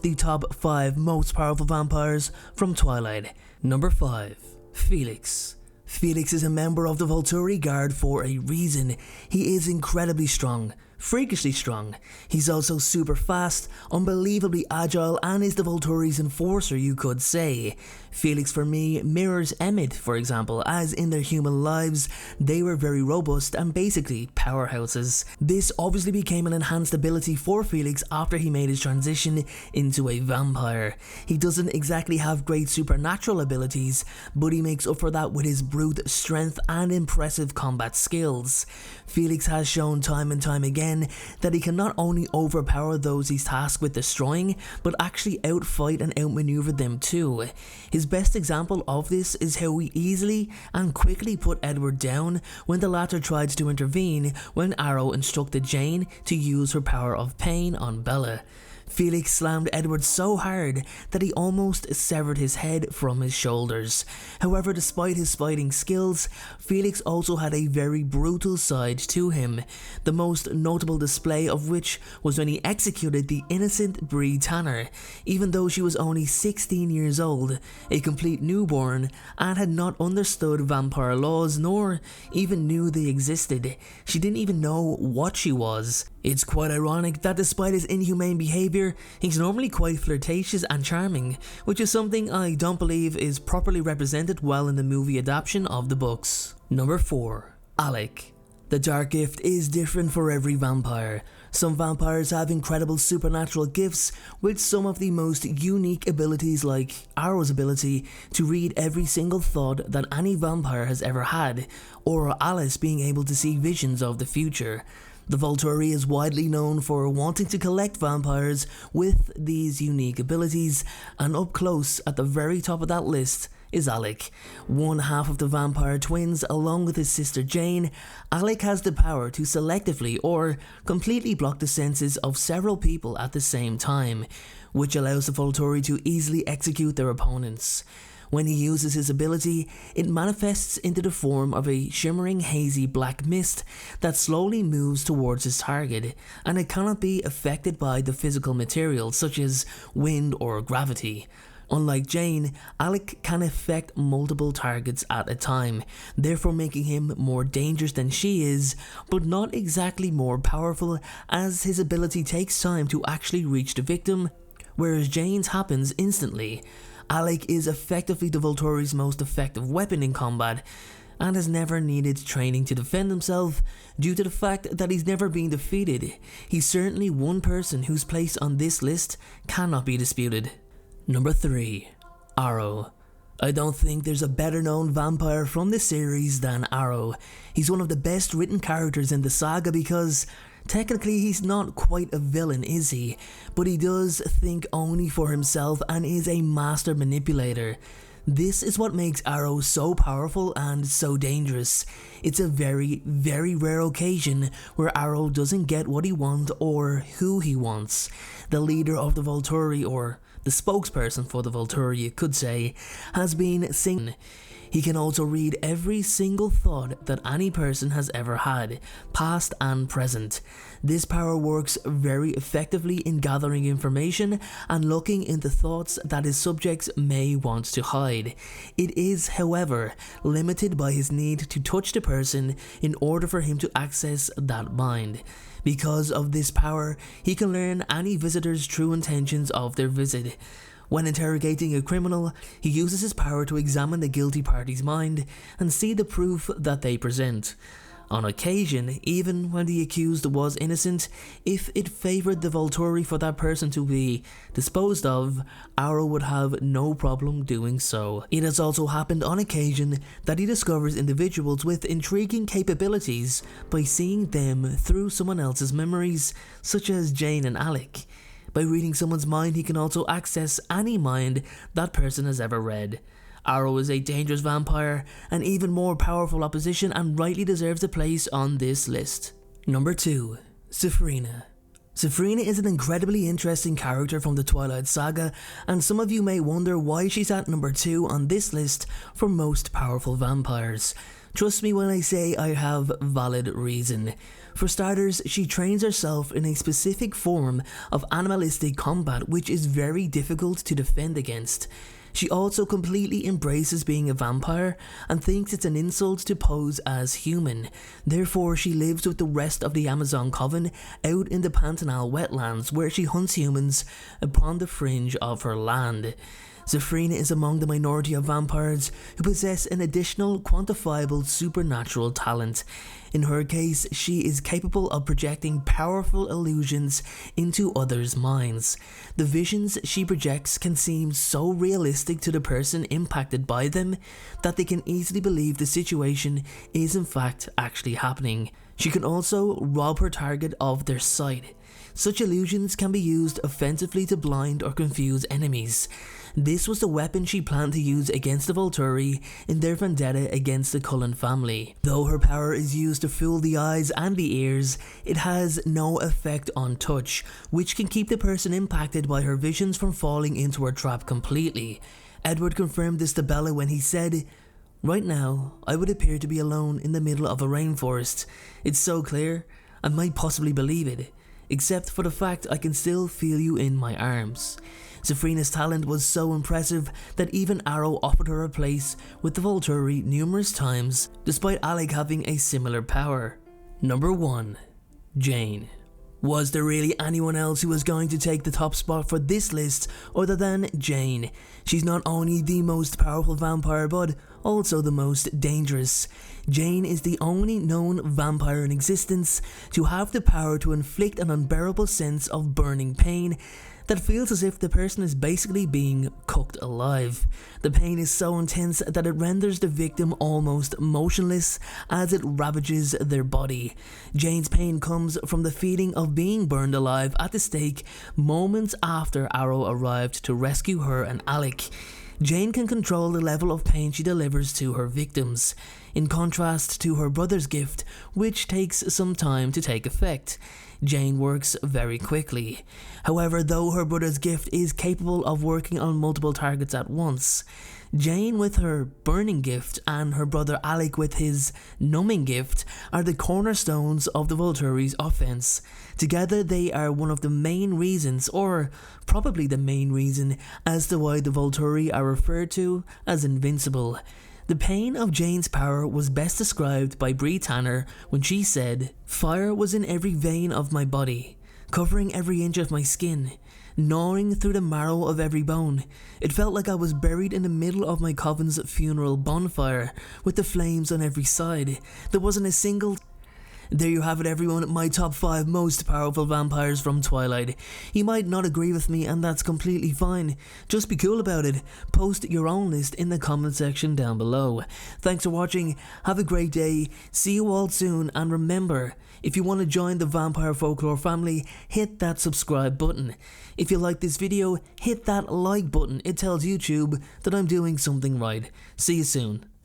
The top 5 most powerful vampires from Twilight. Number 5. Felix. Felix is a member of the Volturi Guard for a reason. He is incredibly strong, freakishly strong. He's also super fast, unbelievably agile, and is the Volturi's enforcer, you could say. Felix for me mirrors Emmett, for example, as in their human lives they were very robust and basically powerhouses. This obviously became an enhanced ability for Felix after he made his transition into a vampire. He doesn't exactly have great supernatural abilities, but he makes up for that with his brute strength and impressive combat skills. Felix has shown time and time again that he can not only overpower those he's tasked with destroying, but actually outfight and outmaneuver them too. His best example of this is how he easily and quickly put Edward down when the latter tried to intervene when Arrow instructed Jane to use her power of pain on Bella. Felix slammed Edward so hard that he almost severed his head from his shoulders. However, despite his fighting skills, Felix also had a very brutal side to him, the most notable display of which was when he executed the innocent Bree Tanner, even though she was only 16 years old, a complete newborn, and had not understood vampire laws nor even knew they existed. She didn't even know what she was. It's quite ironic that despite his inhumane behaviour, he's normally quite flirtatious and charming, which is something I don't believe is properly represented well in the movie adaptation of the books. Number 4. Alec. The Dark Gift is different for every vampire. Some vampires have incredible supernatural gifts with some of the most unique abilities, like Arrow's ability to read every single thought that any vampire has ever had, or Alice being able to see visions of the future. The Volturi is widely known for wanting to collect vampires with these unique abilities, and up close at the very top of that list is Alec. One half of the vampire twins, along with his sister Jane, Alec has the power to selectively or completely block the senses of several people at the same time, which allows the Volturi to easily execute their opponents. When he uses his ability, it manifests into the form of a shimmering hazy black mist that slowly moves towards his target, and it cannot be affected by the physical material such as wind or gravity. Unlike Jane, Alec can affect multiple targets at a time, therefore making him more dangerous than she is, but not exactly more powerful, as his ability takes time to actually reach the victim, whereas Jane's happens instantly. Alec is effectively the Volturi's most effective weapon in combat, and has never needed training to defend himself due to the fact that he's never been defeated. He's certainly one person whose place on this list cannot be disputed. Number 3. Arrow. I don't think there's a better known vampire from this series than Arrow. He's one of the best written characters in the saga because technically he's not quite a villain, is he? But he does think only for himself and is a master manipulator. This is what makes Arrow so powerful and so dangerous. It's a very, very rare occasion where Arrow doesn't get what he wants or who he wants. The leader of the Volturi, or the spokesperson for the Volturi you could say, has been seen. He can also read every single thought that any person has ever had, past and present. This power works very effectively in gathering information and looking into thoughts that his subjects may want to hide. It is, however, limited by his need to touch the person in order for him to access that mind. Because of this power, he can learn any visitor's true intentions of their visit. When interrogating a criminal, he uses his power to examine the guilty party's mind and see the proof that they present. On occasion, even when the accused was innocent, if it favoured the Volturi for that person to be disposed of, Arrow would have no problem doing so. It has also happened on occasion that he discovers individuals with intriguing capabilities by seeing them through someone else's memories, such as Jane and Alec. By reading someone's mind, he can also access any mind that person has ever read. Arrow is a dangerous vampire, an even more powerful opposition, and rightly deserves a place on this list. Number 2. Safrina. Safrina is an incredibly interesting character from the Twilight Saga, and some of you may wonder why she's at number 2 on this list for most powerful vampires. Trust me when I say I have valid reason. For starters, she trains herself in a specific form of animalistic combat which is very difficult to defend against. She also completely embraces being a vampire and thinks it's an insult to pose as human. Therefore, she lives with the rest of the Amazon coven out in the Pantanal wetlands where she hunts humans upon the fringe of her land. Safrina is among the minority of vampires who possess an additional quantifiable supernatural talent. In her case, she is capable of projecting powerful illusions into others' minds. The visions she projects can seem so realistic to the person impacted by them that they can easily believe the situation is in fact actually happening. She can also rob her target of their sight. Such illusions can be used offensively to blind or confuse enemies. This was the weapon she planned to use against the Volturi in their vendetta against the Cullen family. Though her power is used to fool the eyes and the ears, it has no effect on touch, which can keep the person impacted by her visions from falling into her trap completely. Edward confirmed this to Bella when he said, "Right now, I would appear to be alone in the middle of a rainforest. It's so clear, I might possibly believe it, except for the fact I can still feel you in my arms." Safrina's talent was so impressive that even Arrow offered her a place with the Volturi numerous times, despite Alec having a similar power. Number 1. Jane. Was there really anyone else who was going to take the top spot for this list other than Jane? She's not only the most powerful vampire but also the most dangerous. Jane is the only known vampire in existence to have the power to inflict an unbearable sense of burning pain that feels as if the person is basically being cooked alive. The pain is so intense that it renders the victim almost motionless as it ravages their body. Jane's pain comes from the feeling of being burned alive at the stake moments after Arrow arrived to rescue her and Alec. Jane can control the level of pain she delivers to her victims, in contrast to her brother's gift, which takes some time to take effect. Jane works very quickly. However, though her brother's gift is capable of working on multiple targets at once, Jane with her burning gift and her brother Alec with his numbing gift are the cornerstones of the Volturi's offense. Together they are one of the main reasons, or probably the main reason, as to why the Volturi are referred to as invincible. The pain of Jane's power was best described by Bree Tanner when she said, "Fire was in every vein of my body, covering every inch of my skin, gnawing through the marrow of every bone. It felt like I was buried in the middle of my coven's funeral bonfire, with the flames on every side. There wasn't a single..." There you have it, everyone, my top 5 most powerful vampires from Twilight. You might not agree with me, and that's completely fine. Just be cool about it. Post your own list in the comment section down below. Thanks for watching, have a great day, see you all soon, and remember, if you want to join the Vampire Folklore family, hit that subscribe button. If you like this video, hit that like button, it tells YouTube that I'm doing something right. See you soon.